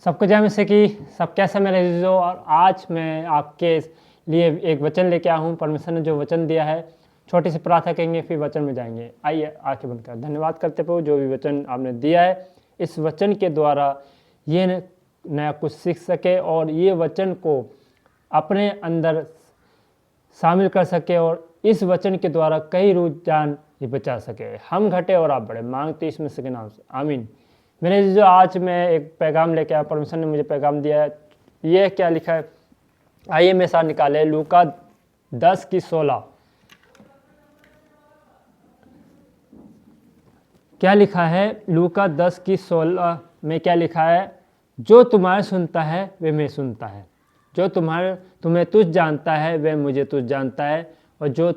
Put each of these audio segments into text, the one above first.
सबको जय मसीह की। सब कैसे मेरे अजीजों। और आज मैं आपके लिए एक वचन लेके आया हूँ। परमेश्वर ने जो वचन दिया है, छोटी सी प्रार्थना करेंगे फिर वचन में जाएंगे। आइए आंखें बंद कर धन्यवाद करते प्रभु, जो भी वचन आपने दिया है इस वचन के द्वारा ये नया कुछ सीख सके और ये वचन को अपने अंदर शामिल कर सके और इस वचन के द्वारा कई रुझान ये बचा सके। हम घटे और आप बढ़े, मांगते इस मसीह के नाम से, आमीन। मेरे जो आज मैं एक पैगाम लेके आया, परमेश्वर ने मुझे पैगाम दिया है। ये क्या लिखा है, आइए मेरे साथ निकाले। लूका 10:16 क्या लिखा है? लूका 10:16 में क्या लिखा है? जो तुम्हारे सुनता है वे मैं सुनता है, जो तुम्हें तुझ जानता है वह मुझे तुझ जानता है, और जो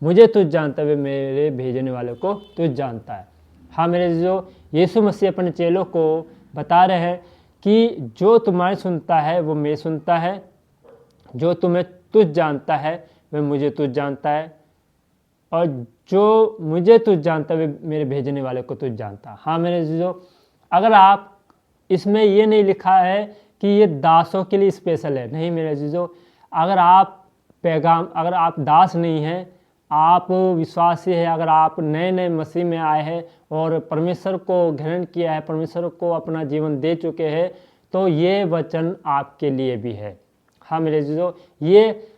मुझे तुझ जानता है वे मेरे भेजने वाले को तुझ जानता है। हाँ मेरे जो यीशु मसीह अपने चेलों को बता रहे हैं कि जो तुम्हारे सुनता है वो मैं सुनता है, जो तुम्हें तुझ जानता है वह मुझे तुझ जानता है, और जो मुझे तुझ जानता है वे मेरे भेजने वाले को तुझ जानता है। हाँ मेरे जो अगर आप इसमें ये नहीं लिखा है कि ये दासों के लिए स्पेशल है, नहीं मेरे जीजो। अगर आप दास नहीं हैं, आप विश्वासी है, अगर आप नए नए मसीह में आए हैं और परमेश्वर को ग्रहण किया है, परमेश्वर को अपना जीवन दे चुके हैं, तो ये वचन आपके लिए भी है। हाँ मेरे जीजो, ये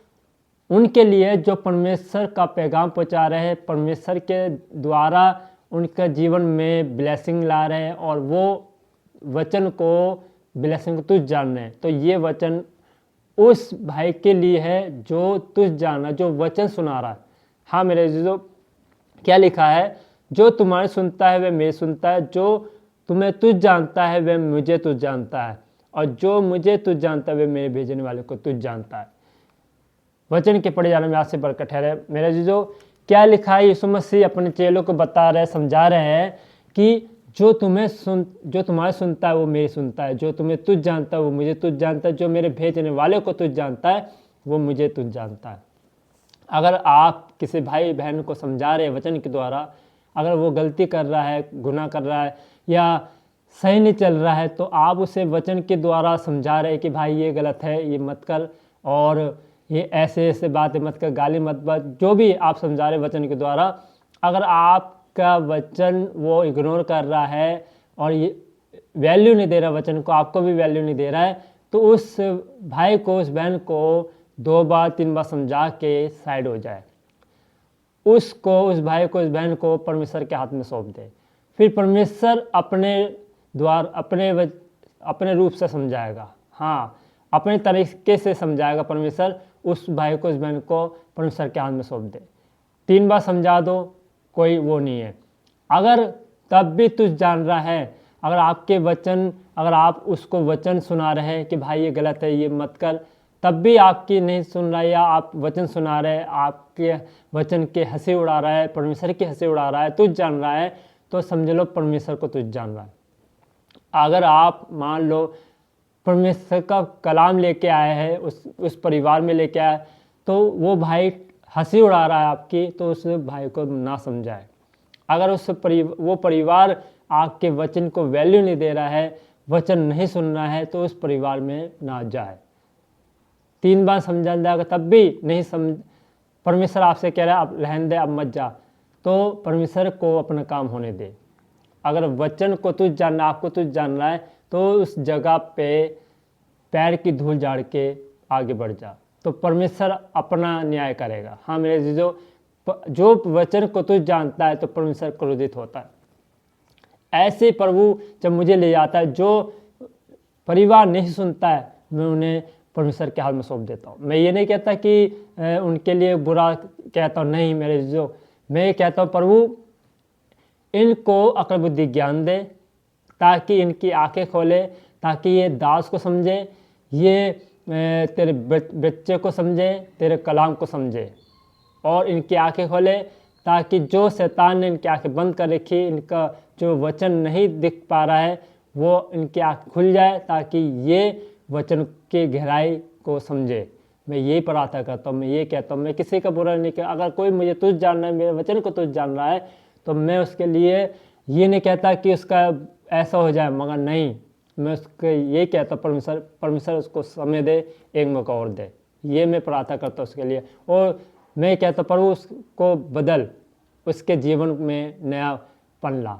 उनके लिए जो परमेश्वर का पैगाम पहुंचा रहे हैं, परमेश्वर के द्वारा उनके जीवन में ब्लेसिंग ला रहे हैं और वो वचन को ब्लेसिंग को तुझ जान रहे हैं। तो ये वचन उस भाई के लिए है जो तुझ जाना, जो वचन सुना रहा है। हाँ मेरे जो क्या लिखा है? जो तुम्हारे सुनता है वह मैं सुनता है, जो तुम्हें तुझ जानता है वह मुझे तुझ जानता है, और जो मुझे तुझ जानता है वह मेरे भेजने वाले को तुझ जानता है। वचन के पढ़े जाने में आज से बरकत ठहरे। मेरे जीजो क्या लिखा है? यीशु मसीह अपने चेलों को बता रहे, समझा रहे हैं कि जो तुम्हारे सुनता है वो मेरी सुनता है, जो तुम्हें तुझ जानता है वो मुझे तुझ जानता है, जो मेरे भेजने वाले को तुझ जानता है वो मुझे तुझ जानता है। अगर आप किसी भाई बहन को समझा रहे हैं वचन के द्वारा, अगर वो गलती कर रहा है, गुनाह कर रहा है या सही नहीं चल रहा है, तो आप उसे वचन के द्वारा समझा रहे हैं कि भाई ये गलत है, ये मत कर, और ये ऐसे ऐसे बातें मत कर, गाली मत बक, जो भी आप समझा रहे वचन के द्वारा। अगर आपका वचन वो इग्नोर कर रहा है और ये वैल्यू नहीं दे रहा वचन को, आपको भी वैल्यू नहीं दे रहा है, तो उस भाई को, उस बहन को 2 बार 3 बार समझा के साइड हो जाए। उस भाई को, उस बहन को परमेश्वर के हाथ में सौंप दे। फिर परमेश्वर अपने रूप से समझाएगा। हाँ, अपने तरीके से समझाएगा परमेश्वर। उस भाई को, उस बहन को परमेश्वर के हाथ में सौंप दे। 3 बार समझा दो, कोई वो नहीं है। अगर तब भी तुझ जान रहा है, अगर आप उसको वचन सुना रहे हैं कि भाई ये गलत है, ये मत कर, तब भी आपकी नहीं सुन रहा है, या आप वचन सुना रहे हैं, आपके वचन के हंसी उड़ा रहा है, परमेश्वर की हंसी उड़ा रहा है, तुझ जान रहा है, तो समझ लो परमेश्वर को तुझ जान रहा है। अगर आप मान लो परमेश्वर का कलाम लेके आए हैं, उस परिवार में लेके आए, तो वो भाई हंसी उड़ा रहा है आपकी, तो उस भाई को ना समझाए। अगर वो परिवार आपके वचन को वैल्यू नहीं दे रहा है, वचन नहीं सुन रहा है, तो उस परिवार में ना जाए। 3 बार समझा जाएगा तब भी नहीं समझ, परमेश्वर आपसे कह रहा है अब रहने दे, अब मत जा, तो परमेश्वर को अपना काम होने दे। अगर वचन को तुझ जानना, आपको तुझ जान रहा है, तो उस जगह पे पैर की धूल झाड़ के आगे बढ़ जा, तो परमेश्वर अपना न्याय करेगा। हाँ मेरे जो वचन को तुझ जानता है तो परमेश्वर क्रोधित होता है। ऐसे प्रभु जब मुझे ले जाता है, जो परिवार नहीं सुनता है, मैं उन्हें परमेश्वर के हाथ में सौंप देता हूँ। मैं ये नहीं कहता कि उनके लिए बुरा कहता हूँ, नहीं मेरे जो, मैं कहता हूँ प्रभु इनको अक्ल बुद्धि ज्ञान दे, ताकि इनकी आंखें खोले, ताकि ये दास को समझे, ये तेरे बच्चे को समझे, तेरे कलाम को समझे, और इनकी आंखें खोले, ताकि जो शैतान ने इनकी आंखें बंद कर रखी, इनका जो वचन नहीं दिख पा रहा है, वो इनकी आंखें खुल जाए, ताकि ये वचन की गहराई को समझे। मैं यही प्रार्थना करता हूँ, मैं ये कहता हूँ, मैं किसी का बुरा नहीं कहता। अगर कोई मुझे तुझ जान रहा है, मेरे वचन को तुझ जान रहा है, तो मैं उसके लिए ये नहीं कहता कि उसका ऐसा हो जाए, मगर नहीं, मैं उसको ये कहता हूँ परमेश्वर उसको समय दे, एक मौका और दे, ये मैं प्रार्थना करता हूँ उसके लिए। और मैं कहता हूँ प्रभु उसको बदल, उसके जीवन में नयापन ला।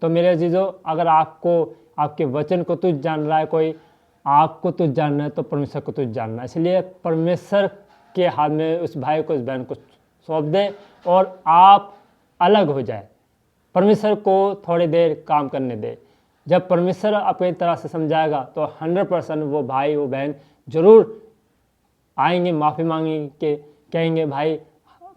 तो मेरे अजीजों, अगर आपको आपके वचन को तुझ जान रहा है कोई, आपको तुझ जानना है तो परमेश्वर को तुझ जानना है। इसलिए परमेश्वर के हाथ में उस भाई को, उस बहन को सौंप दे और आप अलग हो जाए। परमेश्वर को थोड़ी देर काम करने दे। जब परमेश्वर अपनी तरह से समझाएगा तो 100% वो भाई वो बहन जरूर आएंगे, माफ़ी मांगेंगे, कि कहेंगे भाई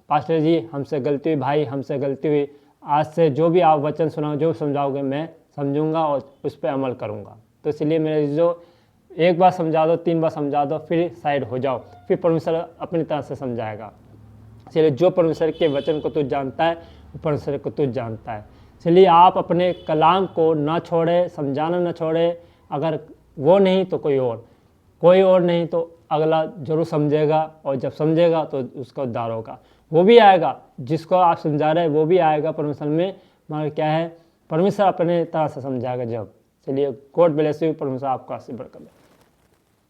पास्टर जी हमसे गलती हुई, भाई हमसे गलती हुई, आज से जो भी आप वचन सुनाओ, जो समझाओगे मैं समझूंगा और उस पर अमल करूंगा। तो इसलिए मेरे जो एक बार समझा दो, 3 बार समझा दो, फिर साइड हो जाओ, फिर परमेश्वर अपनी तरह से समझाएगा। इसलिए जो परमेश्वर के वचन को तुझ जानता है वो परमेश्वर को तुझ जानता है। इसलिए आप अपने कलाम को ना छोड़े, समझाना ना छोड़े। अगर वो नहीं तो कोई और नहीं तो अगला जरूर समझेगा, और जब समझेगा तो उसका उद्धार होगा। वो भी आएगा जिसको आप समझा रहे हैं, वो भी आएगा परमेश्वर में, मगर क्या है, परमेश्वर अपने तरह से समझाएगा जब। चलिए, गॉड ब्लेस यू, परमेश्वर आपको आशीर्वाद करे।